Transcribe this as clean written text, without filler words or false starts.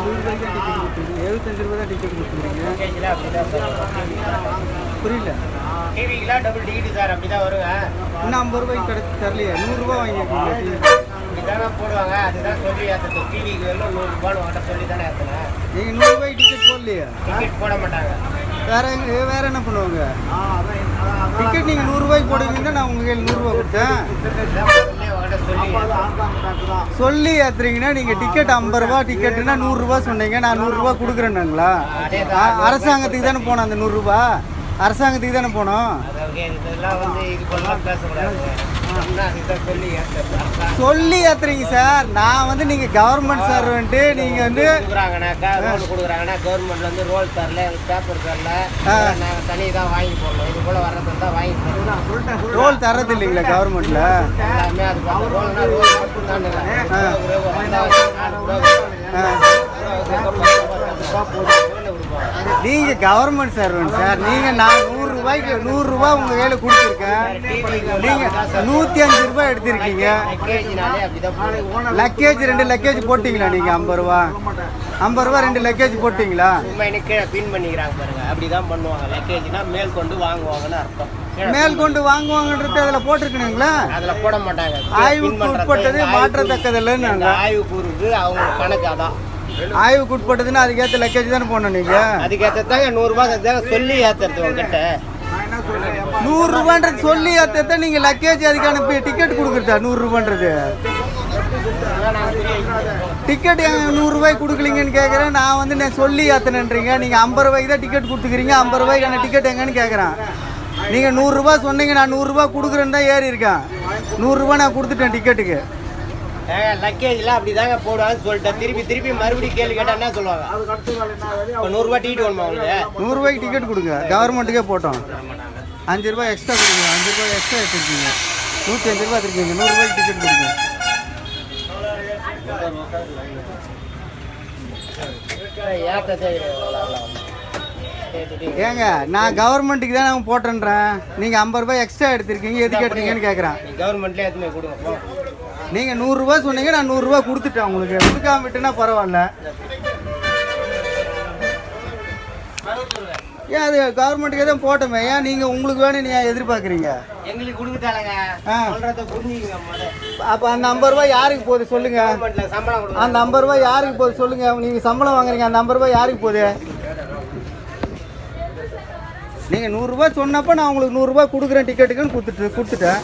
ரூபாய்க்கு டிக்கெட் கொடுத்துருங்க. 75 ரூபா தான் டிக்கெட் கொடுத்துருங்க. புரியல. டிவிக்கெலாம் டபுள் டிக்கெட் சார், அப்படி தான் வருங்க. இன்னும் 50 ரூபாய்க்கு கிடைச்சி தரலையே. 100 ரூபா வாங்கியிருக்கீங்க. இப்படி போடுவாங்க. அதுதான் சொல்லி ஏற்றது. டிவிக்கு வரல 100 ரூபான்னு வாட்ட சொல்லி தானே ஏற்றுனேன். நீங்கள் 100 ரூபாய்க்கு டிக்கெட் போடலையா? டிக்கெட் போட மாட்டாங்க. வேற என்ன பண்ணுவாங்க? டிக்கெட் நீங்கள் 100 ரூபாய்க்கு போடுவீங்கன்னா நான் உங்களுக்கு 100 ரூபா கொடுத்தேன். சொல்லி ஏற்றுறீங்கன்னா நீங்கள் டிக்கெட் 50 ரூபா டிக்கெட்டுன்னா 100 ரூபா சொன்னீங்க. நான் 100 ரூபா கொடுக்குறேன்னாங்களா? அரசாங்கத்துக்கு தானே போனோம். அந்த 100 ரூபா அரசாங்கத்துக்கு தானே போனோம். சொல்லி ஏத்துறீங்க சார். நான் வந்து நீங்க கவர்மெண்ட் சர்வெண்ட். நீங்க வந்து கொடுக்குறாங்கன்னா கவர்மெண்ட்ல வந்து ரோல் தரல, பேப்பர் தரல, நாங்க தனி தான் வாங்கி போடணும். இது போல வர்றது தான் வாங்கி போடணும். ரோல் தரது இல்லைங்களா கவர்மெண்ட்ல? எல்லாமே அது ரோல்னா ரோல் மட்டும் தான். நீங்க கவர்மெண்ட் சர்வெண்ட் சார். நீங்க நான் 100 ரூபாய்க்கு 100 ரூபா உங்க கையில கொடுத்துருக்கேன். நீங்க 105 ரூபாய் எடுத்திருக்கீங்க. லக்கேஜ் 2 லக்கேஜ் போட்டீங்களா நீங்க? 50 ரூபா 2 லக்கேஜ் போட்டீங்களா? கீழே பின் பண்ணிக்கிறாங்க பாருங்க. அப்படிதான் பண்ணுவாங்க. லக்கேஜ்னா மேல் கொண்டு வாங்குவாங்கன்னு அர்த்தம். மேல் கொண்டு வாங்குவாங்கன்றது அதுல போட்டிருக்கீங்களா? அதுல போட மாட்டாங்க. ஆய்வுக்கு உட்பட்டது மாற்றத்தக்கதில்லைன்னு. ஆய்வு கூறுது அவங்க கணக்கு. அதான் ஆய்வுக்கு உட்பட்டதுன்னா அதுக்கேற்ற லக்கேஜ் தானே போடணும். நீங்க அதுக்கேற்றதாங்க 100 ரூபாய் சொல்லி ஏற்றுறது உங்ககிட்ட. 100 ரூபான்றது சொல்லி ஏற்றத நீங்க லக்கேஜ் அதுக்கான டிக்கெட் கொடுக்குறதா? 100 ரூபான்றது டிக்கெட் 100 ரூபாய்க்கு கொடுக்கலீங்கன்னு கேட்குறேன். நான் வந்து நான் சொல்லி ஏற்றணுன்றீங்க. நீங்கள் 50 ரூபாய்க்கு தான் டிக்கெட் கொடுத்துக்கிறீங்க. 50 ரூபாய்க்கான டிக்கெட் எங்கன்னு கேட்குறேன். நீங்கள் 100 ரூபா சொன்னீங்க. நான் 100 ரூபா கொடுக்குறேன்னு தான் ஏறி இருக்கேன். 100 ரூபா நான் கொடுத்துட்டேன் டிக்கெட்டுக்கு. லக்கேஜ்லாம் அப்படி தாங்க போடுவான்னு சொல்லிட்டேன். திருப்பி மறுபடியும் கேள்வி கேட்டால் என்ன சொல்லுவாங்க? இப்போ 100 ரூபா டிக்கெட் வேணுமா உங்களுக்கு? 100 ரூபாய்க்கு டிக்கெட் கொடுங்க. கவர்மெண்ட்டுக்கே போட்டோம். 5 ரூபாய் எக்ஸ்ட்ரா கொடுங்க. 5 ரூபாய் எக்ஸ்ட்ரா எடுத்துருக்கீங்க. 105 ரூபா எடுத்துருக்கீங்க. 100 ரூபாய்க்கு டிக்கெட் கொடுங்க. ஏங்க நான் கவர்மெண்ட்டுக்கு தான் நான் போட்டேன்றேன். நீங்கள் 50 ரூபாய் எக்ஸ்ட்ரா எடுத்திருக்கீங்க. எதுக்கு எடுத்தீங்கன்னு கேட்குறேன். கவர்மெண்ட்லேயே எடுத்துமே கொடுங்க. நீங்கள் 100 ரூபா சொன்னீங்க. நான் 100 ரூபா கொடுத்துட்டேன் உங்களுக்கு. கொடுக்காம விட்டுனா பரவாயில்ல. ஏன் அது கவர்மெண்ட்டுக்கே தான் போட்டோமே. ஏன் நீங்கள் உங்களுக்கு வேணும் நீ எதிர்பார்க்குறீங்க? எங்களுக்கு கொடுத்துட்டாங்க. அப்போ அந்த 50 ரூபாய் யாருக்கு போகுது சொல்லுங்க? அந்த 50 ரூபாய் யாருக்கு போகுது சொல்லுங்க? நீங்கள் சம்பளம் வாங்குறீங்க. அந்த 50 ரூபாய் யாருக்கு போகுது? நீங்கள் 100 ரூபாய் சொன்னப்போ நான் உங்களுக்கு 100 ரூபாய் கொடுக்குறேன் டிக்கெட்டுக்குன்னு கொடுத்துட்டேன்.